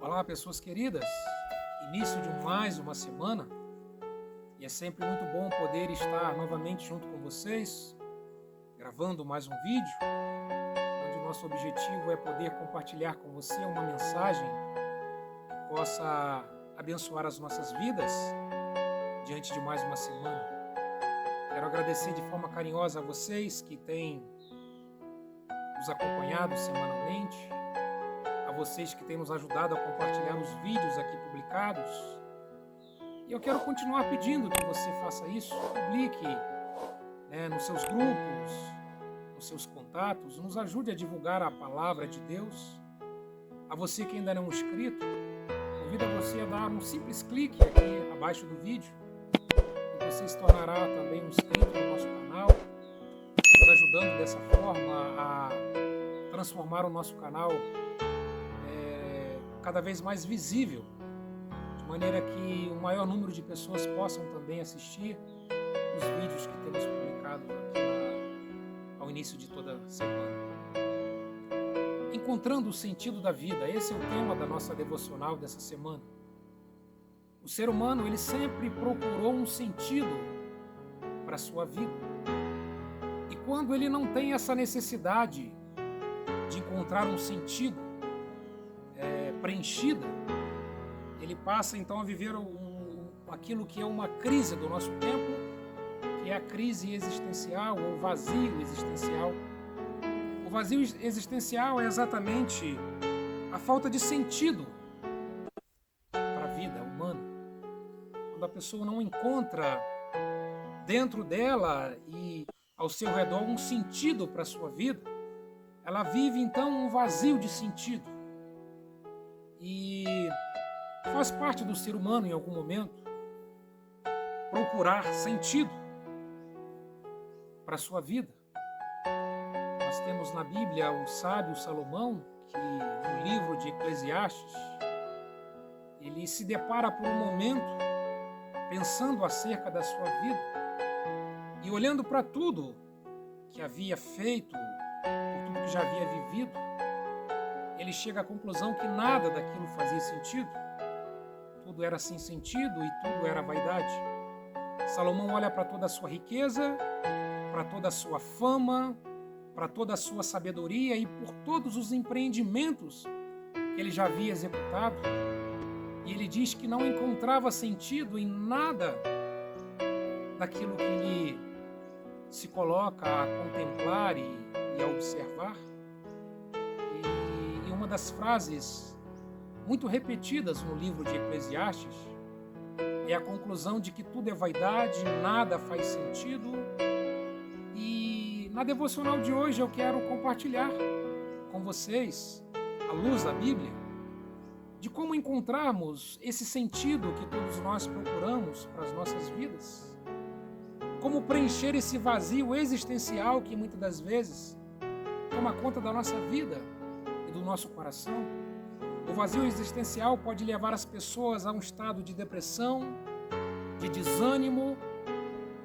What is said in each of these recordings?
Olá, pessoas queridas. Início de mais uma semana e é sempre muito bom poder estar novamente junto com vocês, gravando mais um vídeo, onde o nosso objetivo é poder compartilhar com você uma mensagem que possa abençoar as nossas vidas diante de mais uma semana. Quero agradecer de forma carinhosa a vocês que têm nos acompanhado semanalmente, a vocês que têm nos ajudado a compartilhar os vídeos aqui publicados. E eu quero continuar pedindo que você faça isso, publique nos seus grupos, nos seus contatos, nos ajude a divulgar a palavra de Deus. A você que ainda não é inscrito, convido a você a dar um simples clique aqui abaixo do vídeo e você se tornará também um inscrito no nosso canal, nos ajudando dessa forma a transformar o nosso canal cada vez mais visível, de maneira que o maior número de pessoas possam também assistir os vídeos que temos publicados aqui ao início de toda semana. Encontrando o sentido da vida, esse é o tema da nossa devocional dessa semana. O ser humano, ele sempre procurou um sentido para a sua vida. E quando ele não tem essa necessidade de encontrar um sentido preenchida, ele passa então a viver aquilo que é uma crise do nosso tempo, que é a crise existencial ou vazio existencial. O vazio existencial é exatamente a falta de sentido para a vida humana. Quando a pessoa não encontra dentro dela e ao seu redor um sentido para a sua vida, ela vive então um vazio de sentido. E faz parte do ser humano, em algum momento, procurar sentido para a sua vida. Nós temos na Bíblia o sábio Salomão, que no livro de Eclesiastes, ele se depara por um momento pensando acerca da sua vida e olhando para tudo que havia feito, por tudo que já havia vivido, ele chega à conclusão que nada daquilo fazia sentido. Tudo era sem sentido e tudo era vaidade. Salomão olha para toda a sua riqueza, para toda a sua fama, para toda a sua sabedoria e por todos os empreendimentos que ele já havia executado. E ele diz que não encontrava sentido em nada daquilo que ele se coloca a contemplar e a observar. Uma das frases muito repetidas no livro de Eclesiastes é a conclusão de que tudo é vaidade, nada faz sentido. E na devocional de hoje eu quero compartilhar com vocês, à luz da Bíblia, de como encontrarmos esse sentido que todos nós procuramos para as nossas vidas. Como preencher esse vazio existencial que muitas das vezes toma conta da nossa vida, do nosso coração. O vazio existencial pode levar as pessoas a um estado de depressão, de desânimo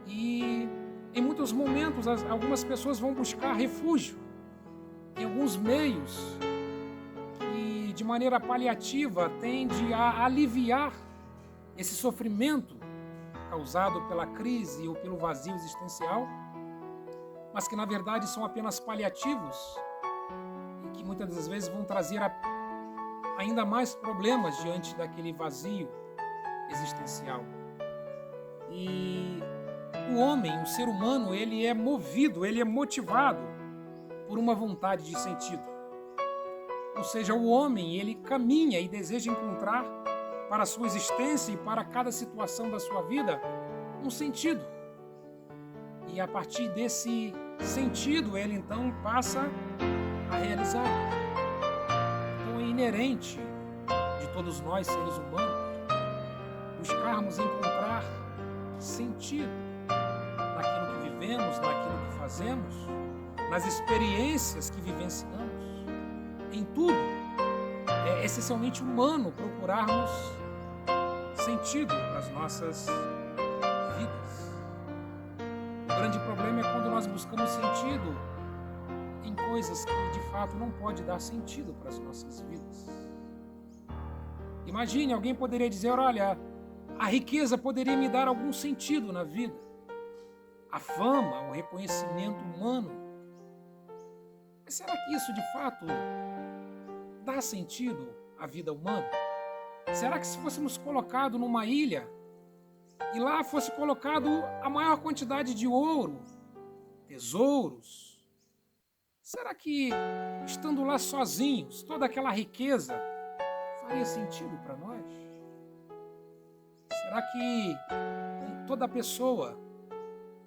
e em muitos momentos algumas pessoas vão buscar refúgio em alguns meios que de maneira paliativa tende a aliviar esse sofrimento causado pela crise ou pelo vazio existencial, mas que na verdade são apenas paliativos que muitas das vezes vão trazer ainda mais problemas diante daquele vazio existencial. E o homem, o ser humano, ele é movido, ele é motivado por uma vontade de sentido. Ou seja, o homem, ele caminha e deseja encontrar para a sua existência e para cada situação da sua vida um sentido. E a partir desse sentido, ele então passa a realizar. Então é inerente de todos nós, seres humanos, buscarmos encontrar sentido naquilo que vivemos, naquilo que fazemos, nas experiências que vivenciamos, em tudo. É essencialmente humano procurarmos sentido para as nossas vidas. O grande problema é quando nós buscamos sentido em coisas que de fato não pode dar sentido para as nossas vidas. Imagine, alguém poderia dizer, olha, a riqueza poderia me dar algum sentido na vida. A fama, o reconhecimento humano. Mas será que isso de fato dá sentido à vida humana? Será que se fôssemos colocados numa ilha e lá fosse colocado a maior quantidade de ouro, tesouros, será que estando lá sozinhos, toda aquela riqueza faria sentido para nós? Será que toda pessoa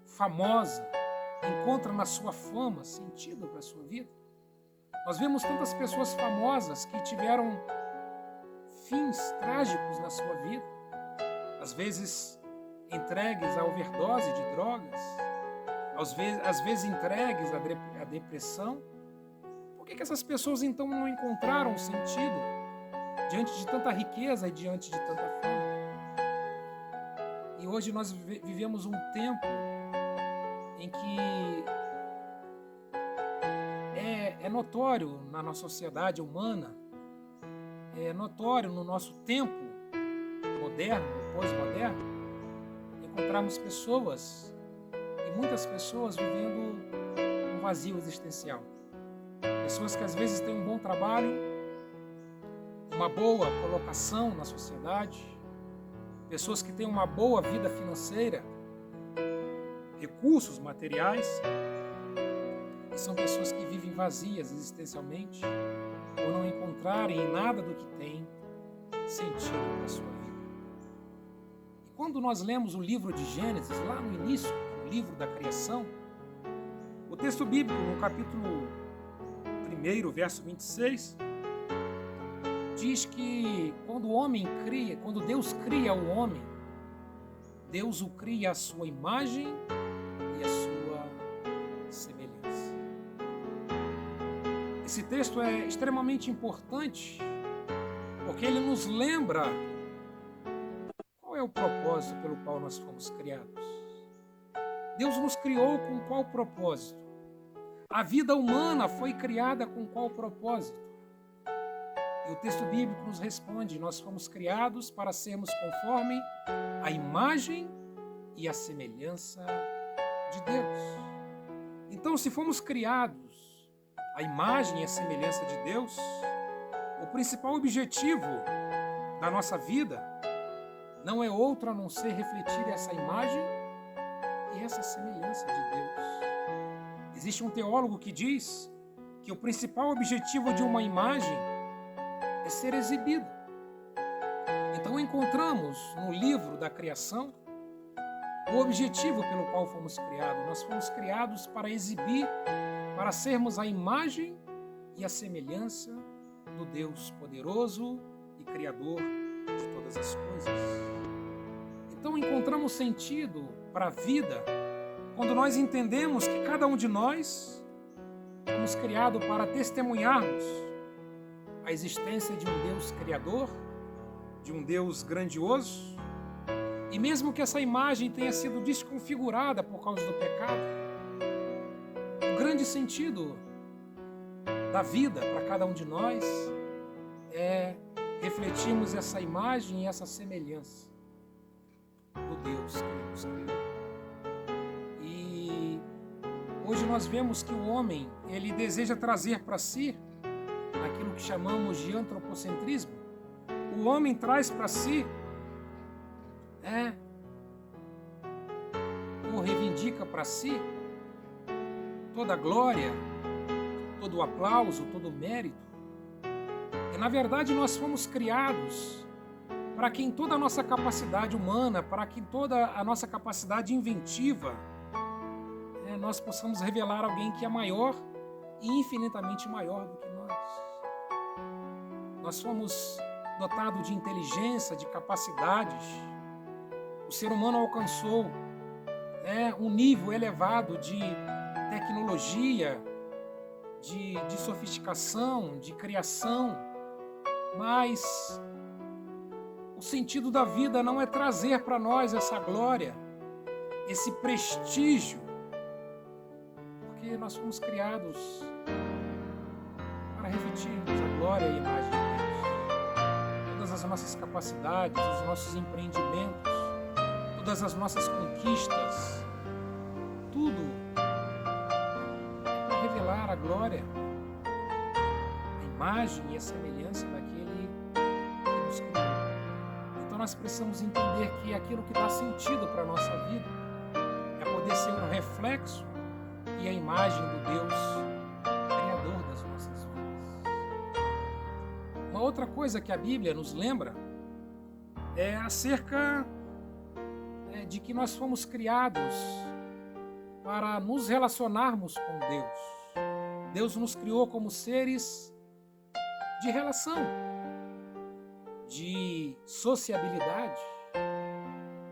famosa encontra na sua fama sentido para a sua vida? Nós vemos tantas pessoas famosas que tiveram fins trágicos na sua vida, às vezes entregues à overdose de drogas, às vezes entregues à depressão. Por que essas pessoas então não encontraram sentido diante de tanta riqueza e diante de tanta fama? E hoje nós vivemos um tempo em que é notório na nossa sociedade humana, é notório no nosso tempo moderno, pós-moderno, encontrarmos pessoas, e muitas pessoas vivendo um vazio existencial. Pessoas que às vezes têm um bom trabalho, uma boa colocação na sociedade, pessoas que têm uma boa vida financeira, recursos materiais, e são pessoas que vivem vazias existencialmente por não encontrarem em nada do que tem sentido para a sua vida. E quando nós lemos o livro de Gênesis, lá no início, o livro da criação, o texto bíblico, no capítulo 1, verso 26, diz que quando Deus cria o homem, Deus o cria à sua imagem e à sua semelhança. Esse texto é extremamente importante porque ele nos lembra qual é o propósito pelo qual nós fomos criados. Deus nos criou com qual propósito? A vida humana foi criada com qual propósito? E o texto bíblico nos responde: nós fomos criados para sermos conforme a imagem e a semelhança de Deus. Então, se fomos criados à imagem e a semelhança de Deus, o principal objetivo da nossa vida não é outro a não ser refletir essa imagem e essa semelhança de Deus. Existe um teólogo que diz que o principal objetivo de uma imagem é ser exibida. Então encontramos no livro da criação o objetivo pelo qual fomos criados. Nós fomos criados para exibir, para sermos a imagem e a semelhança do Deus poderoso e criador de todas as coisas. Então encontramos sentido para a vida quando nós entendemos que cada um de nós fomos criados para testemunharmos a existência de um Deus criador, de um Deus grandioso, e mesmo que essa imagem tenha sido desconfigurada por causa do pecado, o grande sentido da vida para cada um de nós é refletirmos essa imagem e essa semelhança do Deus que nos criou. E hoje nós vemos que o homem, ele deseja trazer para si aquilo que chamamos de antropocentrismo. O homem traz para si, ou reivindica para si toda a glória, todo o aplauso, todo o mérito. E na verdade nós fomos criados para que em toda a nossa capacidade humana, para que em toda a nossa capacidade inventiva, nós possamos revelar alguém que é maior e infinitamente maior do que nós. Nós fomos dotados de inteligência, de capacidades. O ser humano alcançou um nível elevado de tecnologia, de sofisticação, de criação, mas o sentido da vida não é trazer para nós essa glória, esse prestígio, porque nós fomos criados para refletirmos a glória e a imagem de Deus. Todas as nossas capacidades, os nossos empreendimentos, todas as nossas conquistas, tudo para revelar a glória, a imagem e a semelhança daquele que nos criou. Então nós precisamos entender que aquilo que dá sentido para a nossa vida é poder ser um reflexo e a imagem do Deus Criador das nossas vidas. Uma outra coisa que a Bíblia nos lembra é acerca de que nós fomos criados para nos relacionarmos com Deus. Deus nos criou como seres de relação, de sociabilidade.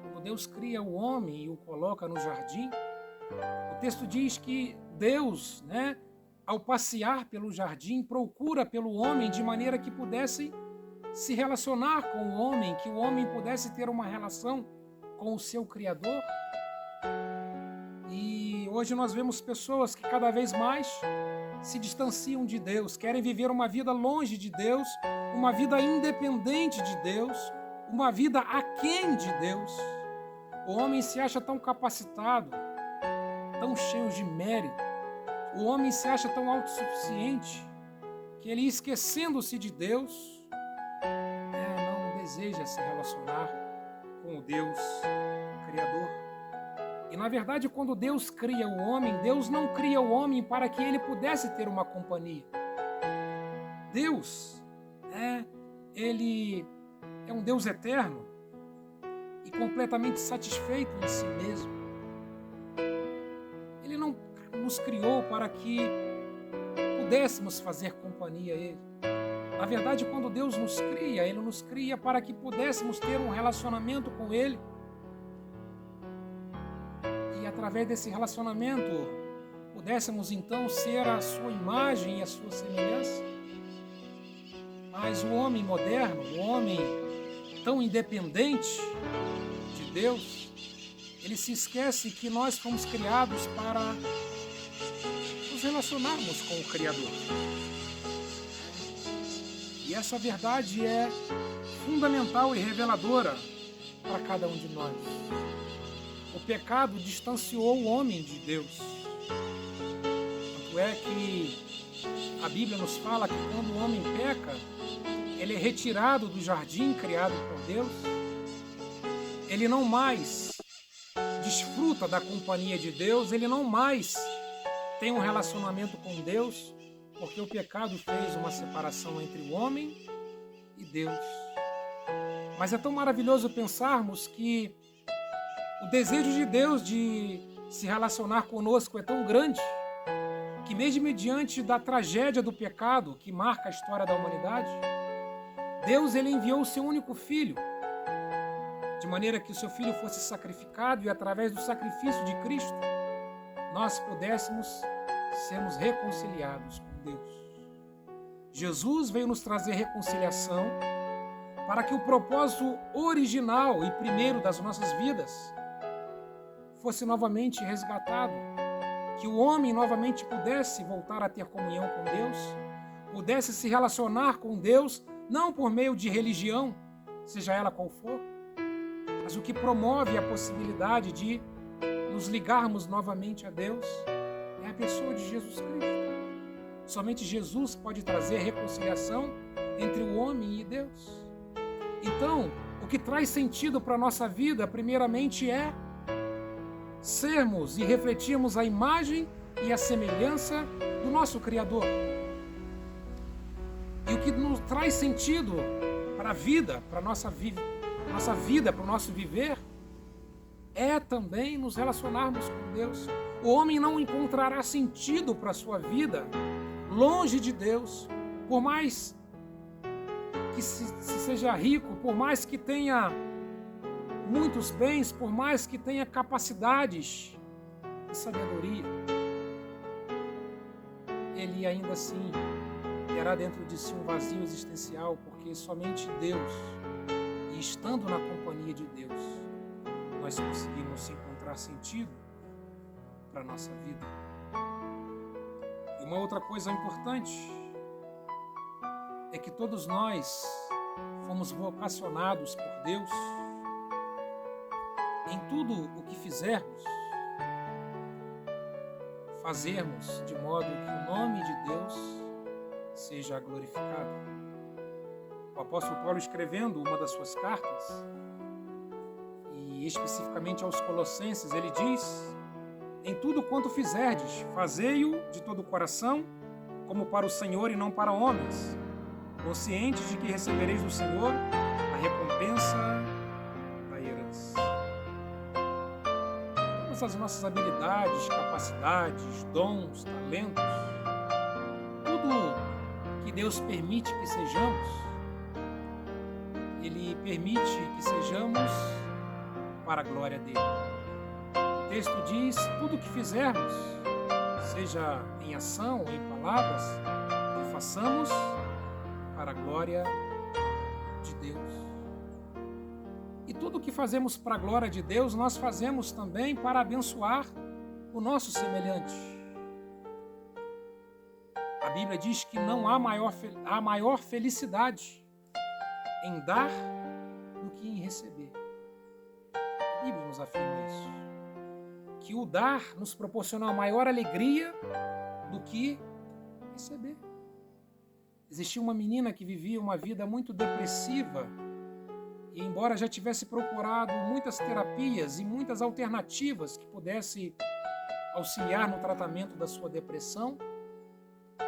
Quando Deus cria o homem e o coloca no jardim, o texto diz que Deus, ao passear pelo jardim, procura pelo homem de maneira que pudesse se relacionar com o homem, que o homem pudesse ter uma relação com o seu Criador. E hoje nós vemos pessoas que cada vez mais se distanciam de Deus, querem viver uma vida longe de Deus, uma vida independente de Deus, uma vida aquém de Deus. O homem se acha tão capacitado, tão cheio de mérito, o homem se acha tão autossuficiente, que ele, esquecendo-se de Deus, não deseja se relacionar com o Deus Criador. E na verdade, quando Deus cria o homem, Deus não cria o homem para que ele pudesse ter uma companhia. Deus, ele é um Deus eterno e completamente satisfeito em si mesmo. Ele não nos criou para que pudéssemos fazer companhia a Ele. Na verdade, quando Deus nos cria, Ele nos cria para que pudéssemos ter um relacionamento com Ele. E através desse relacionamento, pudéssemos então ser a sua imagem e a sua semelhança. Mas o homem moderno, o homem tão independente de Deus, ele se esquece que nós fomos criados para nos relacionarmos com o Criador. E essa verdade é fundamental e reveladora para cada um de nós. O pecado distanciou o homem de Deus. Tanto é que a Bíblia nos fala que quando o homem peca, ele é retirado do jardim criado por Deus. Ele não mais desfruta da companhia de Deus, ele não mais tem um relacionamento com Deus, porque o pecado fez uma separação entre o homem e Deus. Mas é tão maravilhoso pensarmos que o desejo de Deus de se relacionar conosco é tão grande, que mesmo diante da tragédia do pecado que marca a história da humanidade, Deus ele enviou o seu único filho, de maneira que o seu filho fosse sacrificado e através do sacrifício de Cristo, nós pudéssemos sermos reconciliados com Deus. Jesus veio nos trazer reconciliação para que o propósito original e primeiro das nossas vidas fosse novamente resgatado, que o homem novamente pudesse voltar a ter comunhão com Deus, pudesse se relacionar com Deus, não por meio de religião, seja ela qual for, mas o que promove a possibilidade de nos ligarmos novamente a Deus é a pessoa de Jesus Cristo. Somente Jesus pode trazer reconciliação entre o homem e Deus. Então, o que traz sentido para a nossa vida, primeiramente, é sermos e refletirmos a imagem e a semelhança do nosso Criador. E o que nos traz sentido para a vida, para a nossa vida, para o nosso viver, é também nos relacionarmos com Deus. O homem não encontrará sentido para a sua vida longe de Deus, por mais que se seja rico, por mais que tenha muitos bens, por mais que tenha capacidades e sabedoria, ele ainda assim terá dentro de si um vazio existencial, porque somente Deus, e estando na companhia de Deus, nós conseguimos encontrar sentido para a nossa vida. E uma outra coisa importante é que todos nós fomos vocacionados por Deus, em tudo o que fizermos, fazermos de modo que o nome de Deus seja glorificado. O apóstolo Paulo, escrevendo uma das suas cartas, e especificamente aos Colossenses, ele diz: em tudo quanto fizerdes, fazei-o de todo o coração, como para o Senhor e não para homens, conscientes de que recebereis do Senhor a recompensa da herança. Todas as nossas habilidades, capacidades, dons, talentos, tudo que Deus permite que sejamos, Ele permite que sejamos para a glória dele. O texto diz: tudo que fizermos, seja em ação ou em palavras, que façamos para a glória de Deus. E tudo que fazemos para a glória de Deus, nós fazemos também para abençoar o nosso semelhante. A Bíblia diz que não há maior felicidade em dar do que em receber. A Bíblia nos afirma isso. Que o dar nos proporciona uma maior alegria do que receber. Existia uma menina que vivia uma vida muito depressiva e, embora já tivesse procurado muitas terapias e muitas alternativas que pudesse auxiliar no tratamento da sua depressão,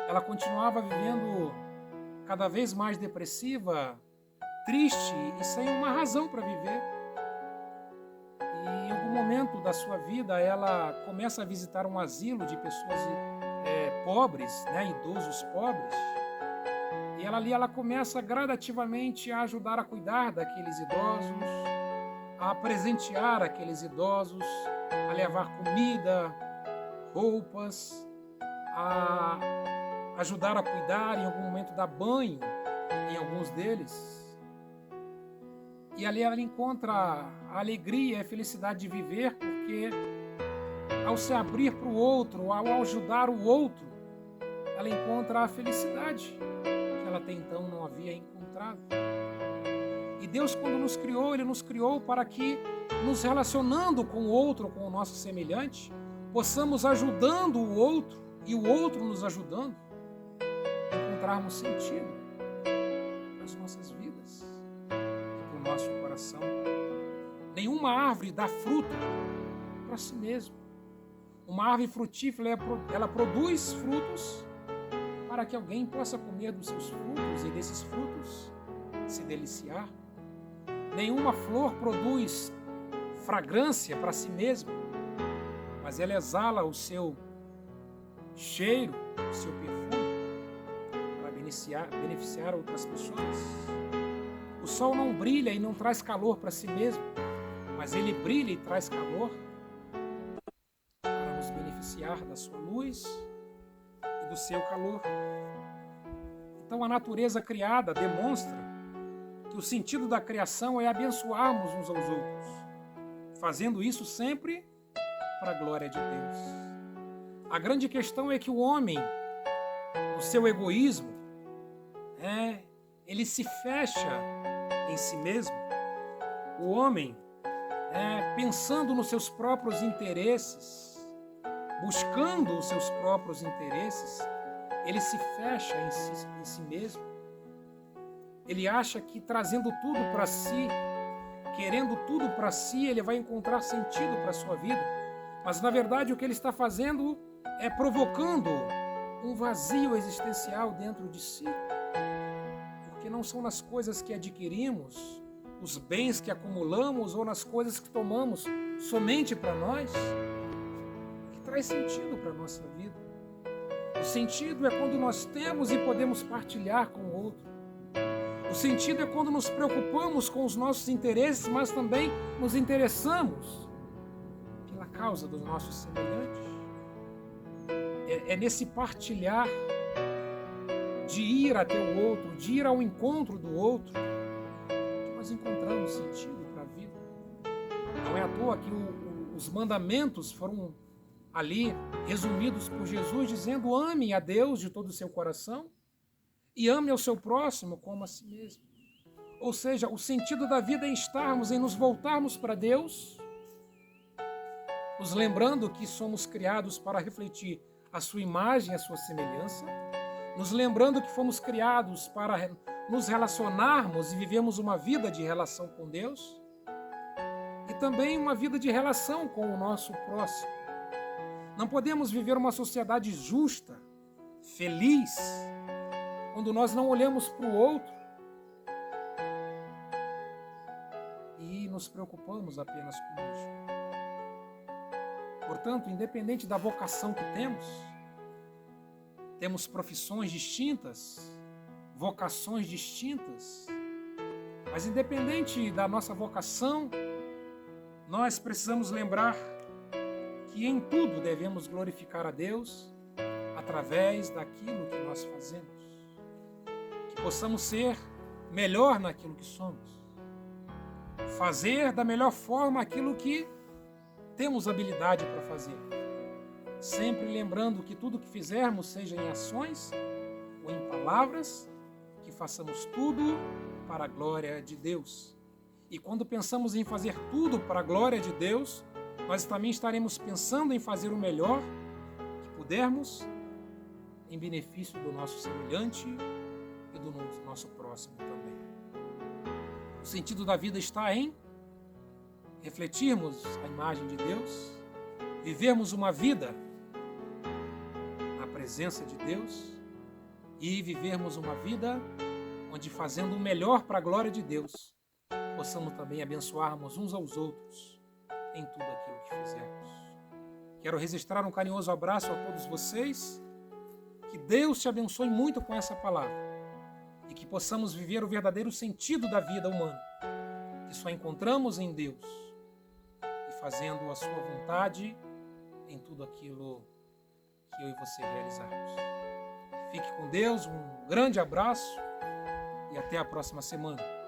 ela continuava vivendo cada vez mais depressiva, triste e sem uma razão para viver. E em algum momento da sua vida ela começa a visitar um asilo de pessoas pobres, idosos pobres. E ela começa gradativamente a ajudar a cuidar daqueles idosos, a presentear aqueles idosos, a levar comida, roupas, a ajudar a cuidar, em algum momento dar banho em alguns deles. E ali ela encontra a alegria e a felicidade de viver, porque ao se abrir para o outro, ao ajudar o outro, ela encontra a felicidade que ela até então não havia encontrado. E Deus, quando nos criou, Ele nos criou para que, nos relacionando com o outro, com o nosso semelhante, possamos ajudando o outro e o outro nos ajudando, encontrarmos sentido nas nossas vidas e para o nosso coração. Nenhuma árvore dá fruto para si mesma. Uma árvore frutífera, ela produz frutos para que alguém possa comer dos seus frutos e desses frutos se deliciar. Nenhuma flor produz fragrância para si mesma, mas ela exala o seu cheiro, o seu perfume, para beneficiar outras pessoas. O sol não brilha e não traz calor para si mesmo, mas ele brilha e traz calor para nos beneficiar da sua luz e do seu calor. Então a natureza criada demonstra que o sentido da criação é abençoarmos uns aos outros, fazendo isso sempre para a glória de Deus. A grande questão é que o homem, o seu egoísmo, ele se fecha em si mesmo. O homem, pensando nos seus próprios interesses, buscando os seus próprios interesses, ele se fecha em si mesmo. Ele acha que trazendo tudo para si, querendo tudo para si, ele vai encontrar sentido para a sua vida. Mas, na verdade, o que ele está fazendo é provocando um vazio existencial dentro de si. Porque não são nas coisas que adquirimos, os bens que acumulamos ou nas coisas que tomamos somente para nós que traz sentido para a nossa vida. O sentido é quando nós temos e podemos partilhar com o outro. O sentido é quando nos preocupamos com os nossos interesses, mas também nos interessamos pela causa dos nossos semelhantes. É nesse partilhar, de ir até o outro, de ir ao encontro do outro, que nós encontramos sentido para a vida. Não é à toa que os mandamentos foram ali resumidos por Jesus, dizendo: ame a Deus de todo o seu coração e ame ao seu próximo como a si mesmo. Ou seja, o sentido da vida é estarmos, em nos voltarmos para Deus, nos lembrando que somos criados para refletir a sua imagem, a sua semelhança, nos lembrando que fomos criados para nos relacionarmos e vivemos uma vida de relação com Deus e também uma vida de relação com o nosso próximo. Não podemos viver uma sociedade justa, feliz, quando nós não olhamos para o outro e nos preocupamos apenas conosco. Portanto, independente da vocação que temos profissões distintas, vocações distintas, mas independente da nossa vocação, nós precisamos lembrar que em tudo devemos glorificar a Deus através daquilo que nós fazemos. Que possamos ser melhor naquilo que somos. Fazer da melhor forma aquilo que temos habilidade para fazer. Sempre lembrando que tudo que fizermos, seja em ações ou em palavras, que façamos tudo para a glória de Deus. E quando pensamos em fazer tudo para a glória de Deus, nós também estaremos pensando em fazer o melhor que pudermos em benefício do nosso semelhante e do nosso próximo também. O sentido da vida está em refletirmos a imagem de Deus, vivermos uma vida na presença de Deus e vivermos uma vida onde, fazendo o melhor para a glória de Deus, possamos também abençoarmos uns aos outros em tudo aquilo que fizermos. Quero registrar um carinhoso abraço a todos vocês, que Deus te abençoe muito com essa palavra e que possamos viver o verdadeiro sentido da vida humana, que só encontramos em Deus e fazendo a sua vontade em tudo aquilo que eu e você realizarmos. Fique com Deus, um grande abraço e até a próxima semana.